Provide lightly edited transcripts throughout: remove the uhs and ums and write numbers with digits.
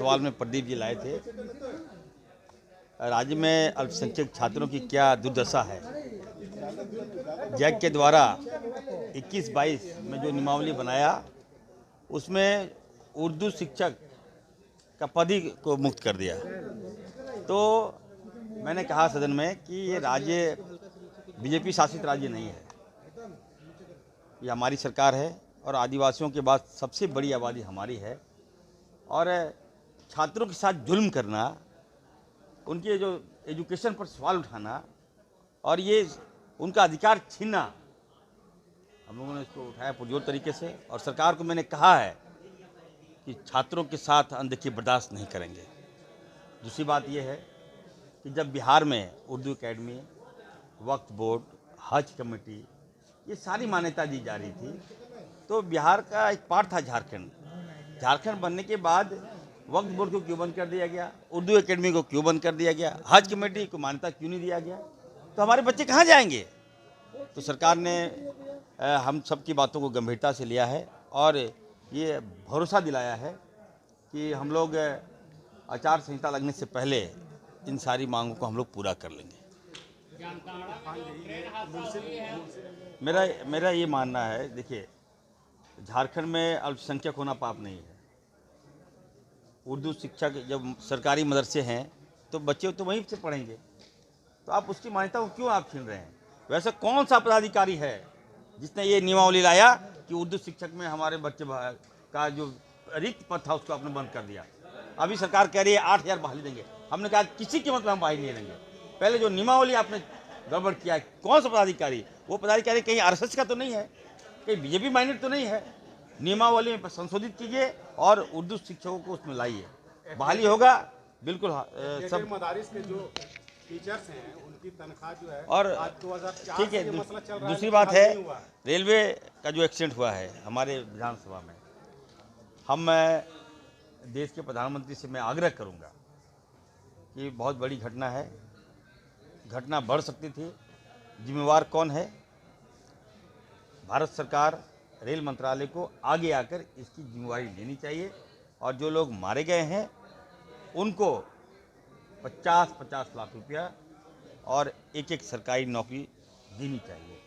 सवाल में प्रदीप जी लाए थे। राज्य में अल्पसंख्यक छात्रों की क्या दुर्दशा है। जैक के द्वारा 21-22 में जो नियमावली बनाया उसमें उर्दू शिक्षक का पद ही को मुक्त कर दिया। तो मैंने कहा सदन में कि ये राज्य बीजेपी शासित राज्य नहीं है, ये हमारी सरकार है और आदिवासियों के बाद सबसे बड़ी आबादी हमारी है। और छात्रों के साथ जुल्म करना, उनके जो एजुकेशन पर सवाल उठाना और ये उनका अधिकार छीनना, हम लोगों ने इसको उठाया पुरजोर तरीके से। और सरकार को मैंने कहा है कि छात्रों के साथ अनदेखी बर्दाश्त नहीं करेंगे। दूसरी बात यह है कि जब बिहार में उर्दू एकेडमी, वक्फ बोर्ड, हज कमेटी, ये सारी मान्यता दी जा रही थी, तो बिहार का एक पार्ट था झारखंड बनने के बाद वक्फ बोर्ड को क्यों बंद कर दिया गया, उर्दू एकेडमी को क्यों बंद कर दिया गया, हज कमेटी को मान्यता क्यों नहीं दिया गया, तो हमारे बच्चे कहाँ जाएंगे। तो सरकार ने हम सब की बातों को गंभीरता से लिया है और ये भरोसा दिलाया है कि हम लोग आचार संहिता लगने से पहले इन सारी मांगों को हम लोग पूरा कर लेंगे। मेरा ये मानना है, देखिए, झारखंड में अल्पसंख्यक होना पाप नहीं है। उर्दू शिक्षक जब सरकारी मदरसे हैं तो बच्चे तो वहीं से पढ़ेंगे, तो आप उसकी मान्यता को क्यों आप छीन रहे हैं। वैसे कौन सा पदाधिकारी है जिसने ये नियमावली लाया कि उर्दू शिक्षक में हमारे बच्चे का जो रिक्त पद था उसको आपने बंद कर दिया। अभी सरकार कह रही है 8,000 बहाली देंगे। हमने कहा किसी कीमत में हम बहाली नहीं देंगे। पहले जो नियमावली आपने गड़बड़ किया है, कौन सा पदाधिकारी, वो पदाधिकारी कहीं आरएसएस का तो नहीं है, कहीं बीजेपी माइंडेड तो नहीं है। नियमावली में संशोधित कीजिए और उर्दू शिक्षकों को उसमें लाइए, बहाली होगा बिल्कुल। सब मदारिस के जो टीचर्स हैं उनकी तनख्वाह जो है और ठीक है। दूसरी बात है, रेलवे का जो एक्सीडेंट हुआ है हमारे विधानसभा में, हम देश के प्रधानमंत्री से मैं आग्रह करूंगा कि बहुत बड़ी घटना है, घटना बढ़ सकती थी, जिम्मेवार कौन है। भारत सरकार, रेल मंत्रालय को आगे आकर इसकी जिम्मेवारी लेनी चाहिए और जो लोग मारे गए हैं उनको 50-50 लाख रुपया और एक सरकारी नौकरी देनी चाहिए।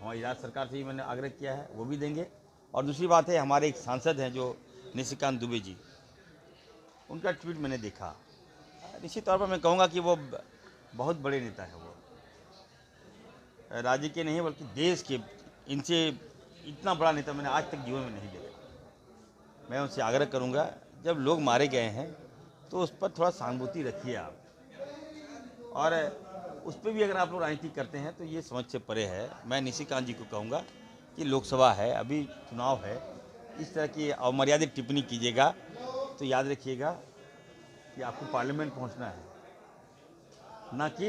हमारी राज्य सरकार से ही मैंने आग्रह किया है, वो भी देंगे। और दूसरी बात है, हमारे एक सांसद हैं जो निशिकांत दुबे जी, उनका ट्वीट मैंने देखा। निश्चित तौर पर मैं कहूँगा कि वो बहुत बड़े नेता हैं, वो राज्य के नहीं बल्कि देश के, इनसे इतना बड़ा नेता मैंने आज तक जीवन में नहीं देखा। मैं उनसे आग्रह करूँगा, जब लोग मारे गए हैं तो उस पर थोड़ा सहानुभूति रखिए आप, और उस पर भी अगर आप लोग राजनीति करते हैं तो ये समझ से परे है। मैं निशिकांत जी को कहूँगा कि लोकसभा है, अभी चुनाव है, इस तरह की अमर्यादित टिप्पणी कीजिएगा तो याद रखिएगा कि आपको पार्लियामेंट पहुंचना है, ना कि,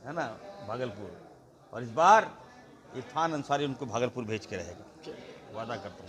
है ना, भागलपुर। और इस बार इरफान अंसारी उनको भागलपुर भेज के रहेगा, वादा करता हूँ।